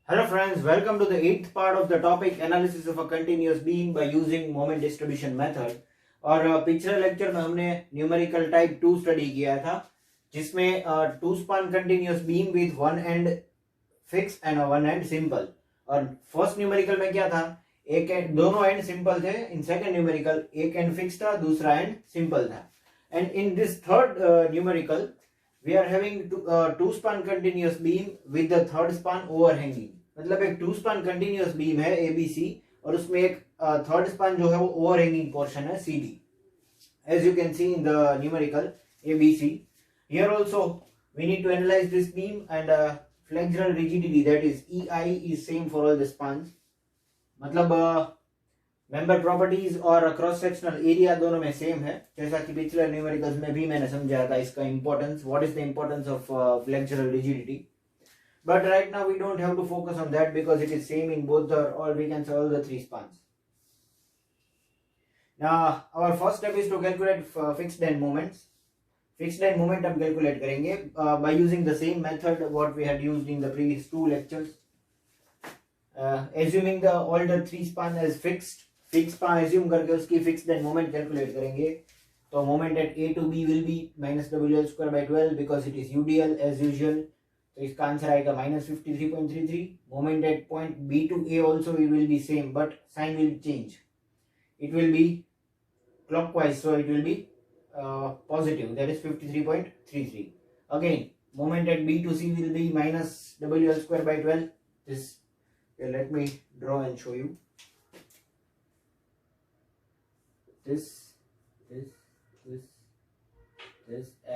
Hello friends, welcome to the 8th part of the topic analysis of a continuous beam by using moment distribution method। और पिछले lecture में हमने numerical type 2 study किया था जिसमें two span continuous beam with one end fix end one end simple. और first numerical में क्या था, एक एंड दोनों एंड सिंपल थे। इन सेकंड न्यूमेरिकल एक एंड फिक्स था, दूसरा एंड सिंपल था। And in this third numerical we are having two span continuous beam with the third span overhanging. मतलब एक टू स्पान कंटिन्यूअस बीम है ABC और उसमें एक थर्ड स्पान जो है वो ओवरहैंगिंग पोर्शन है CD, as you can see in the numerical ABC. Here also we need to analyze this beam and flexural rigidity, that is EI, is same for all the spans। मतलब member properties और cross sectional area दोनों में same है, जैसा कि पिछले numericals में भी मैंने समझाया था इसका importance, what is the importance of flexural rigidity. But right now we don't have to focus on that because it is same in both the, or we can say all the three spans. Now our first step is to calculate fixed end moments। Fixed end moment हम calculate करेंगे by using the same method what we had used in the previous two lectures। Assuming the all the three span as fixed span assume करके उसकी fixed end moment calculate करेंगे। तो moment at A to B will be minus WL square by 12 because it is UDL as usual। तो इसका answer आएगा -53.33। Moment at point B to A also will be same but sign will change, it will be clockwise, so it will be positive, that is 53.33। Again moment at B to C will be minus WL square by 12। This let me draw and show you this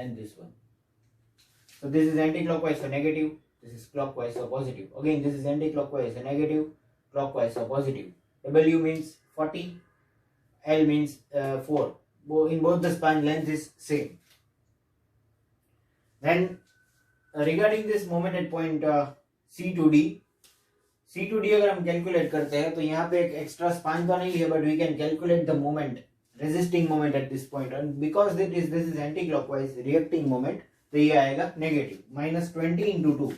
and this one। So this is anti-clockwise, so negative. This is clockwise, so positive. Again, this is anti-clockwise, so negative. Clockwise, so positive. W means 40. L means 4. In both the span length is same. Then regarding this moment at point C to D अगर हम calculate करते हैं तो यहाँ पे एक extra span तो नहीं है, but we can calculate the moment, resisting moment at this point. And because this is anti clockwise reacting moment, तो ये आएगा negative -20 into 2,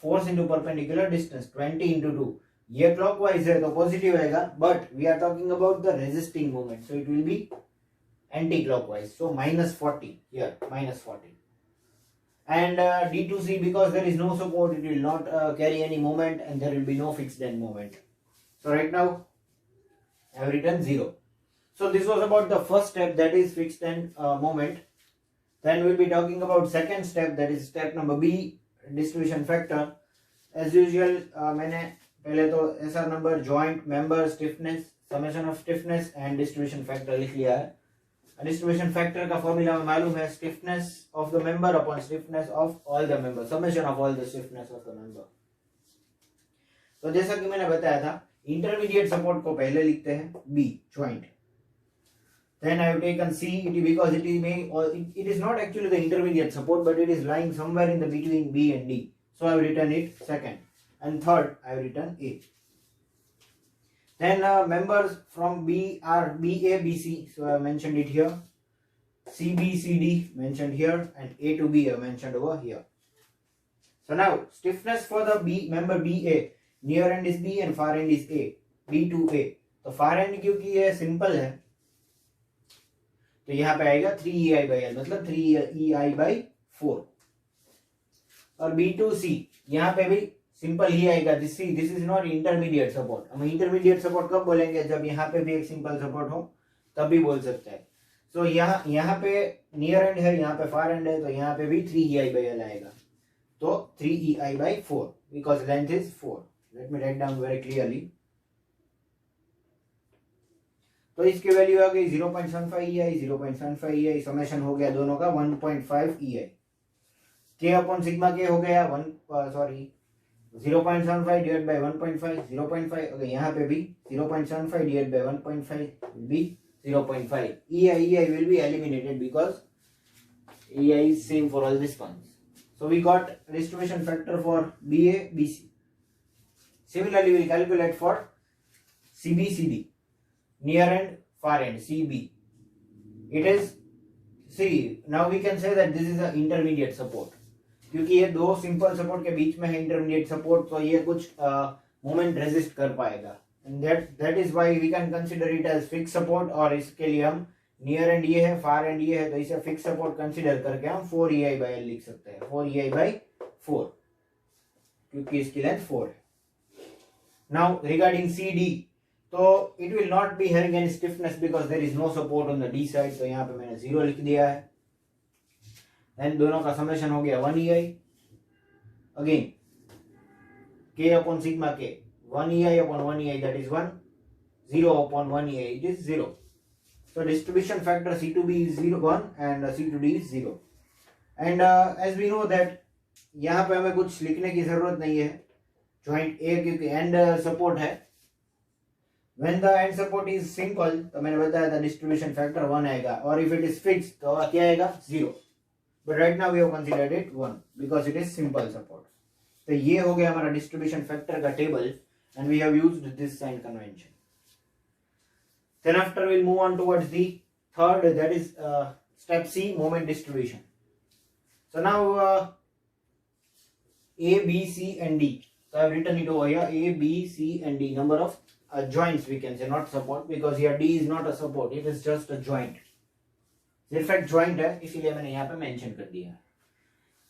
force into perpendicular distance 20 into 2। ये क्लॉकवाइज है तो पॉजिटिव आएगा, but we are talking about the resisting moment, so it will be anti clockwise, so -40 here, -40। And D to C, because there is no support, it will not carry any moment and there will be no fixed end moment. So right now I have written 0. So this was about the first step, that is fixed end moment। Then we'll be talking about second step, that is step number B, distribution factor। As usual मैंने पहले तो SR number, joint, member, stiffness, summation of stiffness and distribution factor लिख लिया है। Distribution factor का formula में मालूम है, stiffness of the member upon stiffness of all the member, summation of all the stiffness of the member. तो जैसा कि मैंने बताया था, इंटरमीडिएट सपोर्ट को पहले लिखते हैं B, joint. Then I have taken C because it is not actually the intermediate support, but it is lying somewhere in the between B and D, so I have written it second, and third I have written A। Then members from B are BA, BC, so I have mentioned it here। CB, CD mentioned here, and A to B I have mentioned over here। So now stiffness for the B member BA, near end is B and far end is A, B to A। तो far end क्योंकि ये simple है तो यहाँ पे आएगा 3EI by L, मतलब 3EI by 4। और B to C यहाँ पे भी सिंपल ही आएगा, this is not intermediate support. हम इंटरमीडिएट सपोर्ट कब बोलेंगे, जब यहाँ पे भी एक सिंपल सपोर्ट हो तब भी बोल सकते हैं। सो यहाँ पे नियर एंड है, यहाँ पे फार एंड है, तो यहाँ पे भी 3EI by L आएगा, तो 3EI by 4 because length is 4। Let me write down very clearly. तो इसकी वैल्यू आ गई 0.75 EI, 0.75 EI, समेशन हो गया दोनों का 1.5 EI। K upon sigma K हो गया 0.75 divided by 1.5, 0.5। अगर यहाँ पे भी 0.75 divided by 1.5 will be 0.5। EI will be eliminated because EI is same for all the spans। So we got distribution factor for BA, BC। Similarly, we will calculate for CB, CD, near end, far end, CB। It is, see, now we can say that this is an intermediate support। क्योंकि ये दो simple support के बीच में है intermediate support, तो ये कुछ moment resist कर पाएगा। And that is why we can consider it as fix support. और इसके लिए हम नियर एंड ये है, फार एंड ये है, तो इसे फिक्स सपोर्ट कंसीडर करके हम 4EI/L लिख सकते हैं, 4EI/4, क्योंकि इसकी लेंथ 4 है। नाउ रिगार्डिंग CD, तो it will not be having any stiffness because there is no support on the D side, तो यहाँ पे मैंने 0 लिख दिया है। देन दोनों का समेशन हो गया 1EI, again K upon sigma K, 1EI upon 1EI, that is 1, 0 upon 1EI, it is 0. So distribution factor C2B is 0, 1 and C2D is 0. And as we know that यहाँ पे हमें कुछ लिखने की जरूरत नहीं है, जॉइंट A क्योंकि एंड सपोर्ट है। When the end support is simple, तो मैंने बताया था डिस्ट्रीब्यूशन फैक्टर 1 आएगा, और इफ इट इज फिक्स तो क्या आएगा 0। But right now we have considered it 1 because it is simple support. तो ये हो गया हमारा डिस्ट्रीब्यूशन फैक्टर का table, and we have used this sign convention. Then after we'll move on towards the third, that is step C, moment distribution. So now A, B, C and D. So I have written it over here, A, B, C and D, number of joints we can say, not support, because here D is not a support, it is just a joint, सिर्फ एक joint है, इसीलिए मैंने यहाँ पे mention कर दिया।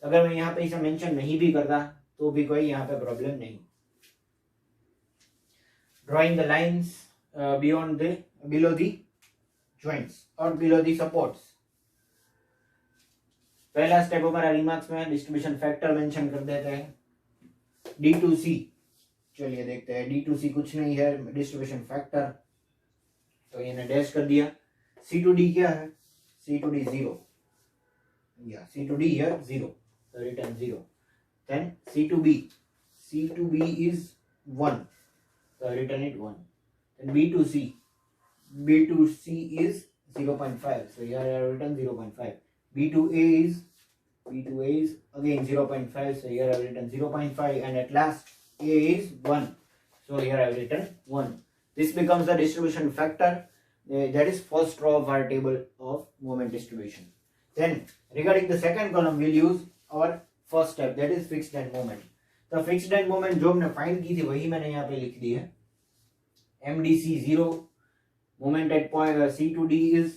अगर मैं यहाँ पे इसे मेंशन नहीं भी करता तो भी कोई यहाँ पे प्रॉब्लम नहीं। Drawing the lines beyond the below the joints और बिलो द सपोर्ट्स। पहला स्टेप हमारा रिमार्क्स में डिस्ट्रीब्यूशन फैक्टर मेंशन कर देते हैं, D2C। चलिए देखते हैं, D2C कुछ नहीं है, डिस्ट्रीब्यूशन फैक्टर, तो ये डैश कर दिया। C2D क्या है, C2D 0, या C2D here 0, so written 0. Then C2B is 1, so I written it 1. Then B2C is 0.5, so here I have written 0.5. B2A is again 0.5, so here I have written 0.5, and at last A is 1, so here I have written 1. This becomes the distribution factor, that is first row of our table of moment distribution. Then regarding the second column we'll use our first step, that is fixed end moment. तो fixed end moment जो हमने find की थी वही मैंने यहाँ पे लिख दी है, MDC 0, moment at point C2D is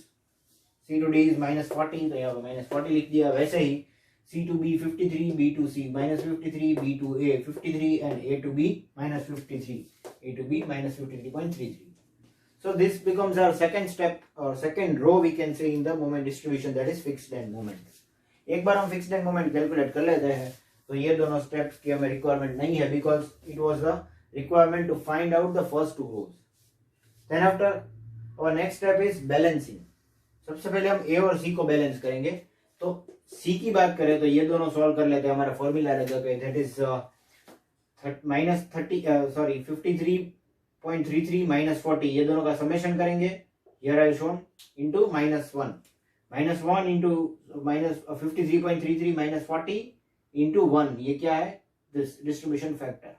-40, तो यहाँ पे -40 लिख दिया। वैसे ही C2B 53, B2C -53, B2A 53 and A to B -53, A to B -53.33. So this becomes our second step or second row we can say in the moment distribution, that is fixed end moment. एक बार हम fixed end moment calculate कर लेते हैं तो ये दोनों steps की हमें रिक्वायरमेंट नहीं है, because it was the requirement to find out the first two rows. Then after और नेक्स्ट स्टेप इज बैलेंसिंग। सबसे पहले हम A और C को बैलेंस करेंगे। तो C की बात करें तो ये दोनों सॉल्व कर लेते हैं, हमारा फॉर्मूला रहेगा दैट इज -53.33 -40, ये दोनों का समेशन करेंगे, here I shown, into -1 into -53.33 -40 into 1, ये क्या है, दिस डिस्ट्रीब्यूशन फैक्टर।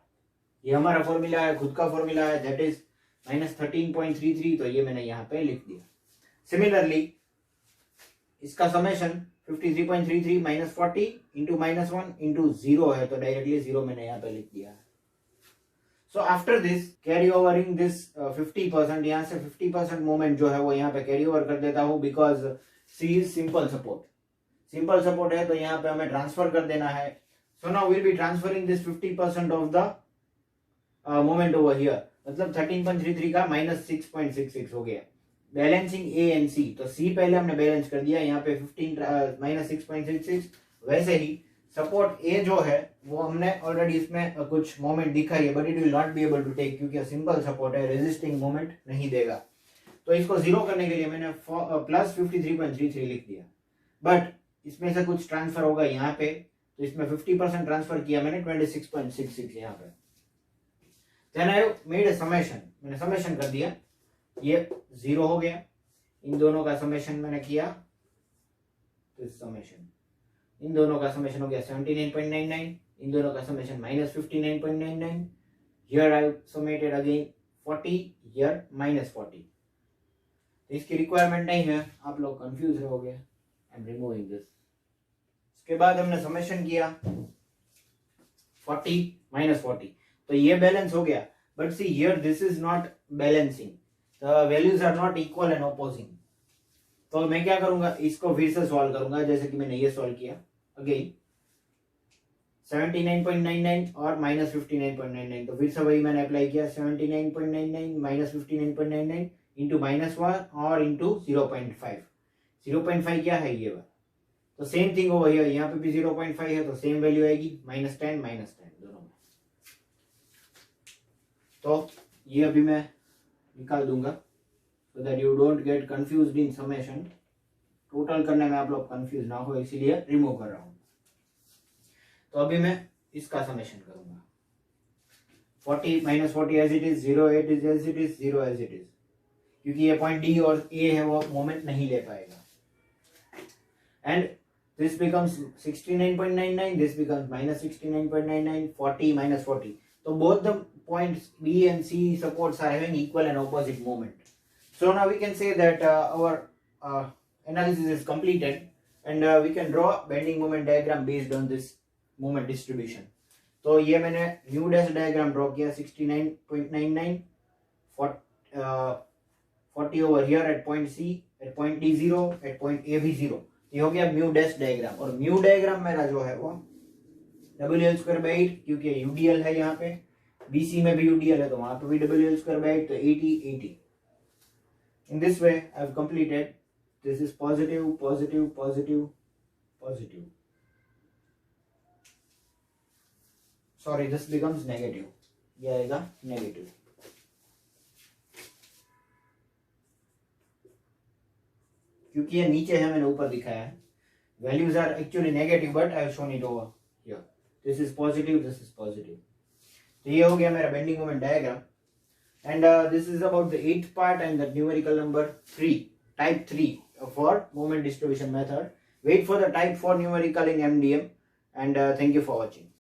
ये हमारा फॉर्मूला है, खुद का फॉर्मूला है, दैट इज -13.33, तो ये मैंने यहाँ पे लिख दिया। सिमिलरली इसका समेशन 53.33 -40 into -1 into 0 है, तो डायरेक्टली 0 मैंने यहाँ पे लिख दिया है। So after this carry ovarian this 50%, यहाँ से 50% मोमेंट जो है वो यहाँ पे कैरी ओवर कर देता हूँ, because C is simple support है, तो यहाँ पे हमें ट्रांसफर कर देना है। So now will be transferring this 50% of the moment over here, मतलब 13.33 का -6.66 हो गया। बैलेंसिंग A एंड C, तो C पहले हमने बैलेंस कर दिया, यहाँ पे 15 -6.66। वैसे ही सपोर्ट A जो है वो हमने ऑलरेडी इसमें कुछ मोमेंट दिखाई है, but it will not be able to take, क्योंकि सिंपल सपोर्ट है, रेजिस्टिंग मोमेंट नहीं देगा। तो इसको 0 करने के लिए मैंने +53.33 लिख दिया, बट इसमें से कुछ ट्रांसफर होगा यहाँ पे, तो इसमें 50% ट्रांसफर किया मैंने 26.66 यहाँ पे। Then I made a summation, मैंने समेशन कर दिया, ये 0 हो गया, इन दोनों का समेशन मैंने किया, तो समेशन इन दोनों का समेशन हो गया 79.99, इन दोनों का summation -59.99, here I summated again 40, here -40। इसकी रिक्वायरमेंट नहीं है, आप लोग कंफ्यूज रहोगे। आई एम रिमूविंग दिस, उसके बाद हमने समेशन किया 40 minus 40, तो ये बैलेंस हो गया. But see here this is not balancing, the values are not equal and opposing. तो मैं क्या करूंगा, इसको फिर से सॉल्व करूंगा जैसे कि मैंने ये सॉल्व किया. अगेन 79.99 और माइनस 59.99, तो फिर से वही मैंने अप्लाई किया. 79.99 माइनस 59.99 इंटू -1 और इंटू 0.5. 0.5 क्या है ये बात, तो सेम थिंग होगा हियर, यहाँ पे भी 0.5 है तो सेम वैल्यू आएगी. -10 दोनों में. तो ये अभी मैं निकाल दूंगा so that you don't get confused in summation. Total करने में आप लोग कंफ्यूज ना हो, इसीलिए रिमूव कर रहा हूं. तो अभी मैं इसका समेशन करूंगा. 40 minus 40 as it is, 0 8 is as it is, 0 as it is, क्योंकि ये पॉइंट डी और ए है वो मोमेंट नहीं ले पाएगा. And this becomes 69.99, this becomes minus 69.99, 40 minus 40. So both the points B and C supports are having equal and opposite moment. So now we can say that our analysis is completed, and we can draw bending moment diagram based on this moment distribution. तो ये मैंने new dash diagram draw किया. 69.99, 40 over here at point C, at point D 0, at point A भी 0. ये हो गया mu dash diagram. और mu diagram मेरा जो है वो WL²/8, क्योंकि UDL है यहाँ पे, BC में भी UDL है तो वहां पे भी WL²/8, तो 80 80. In this way I have completed. This is positive, positive, positive, positive. Sorry, this becomes negative. ये आएगा नेगेटिव. क्योंकि ये नीचे है, मैंने ऊपर दिखाया है. Values are actually negative, but I have shown it over here. This is positive, this is positive. तो ये हो गया मेरा bending moment diagram. And this is about the 8th part and the numerical number 3, type 3 for moment distribution method. Wait for the type 4 numerical in MDM, and thank you for watching.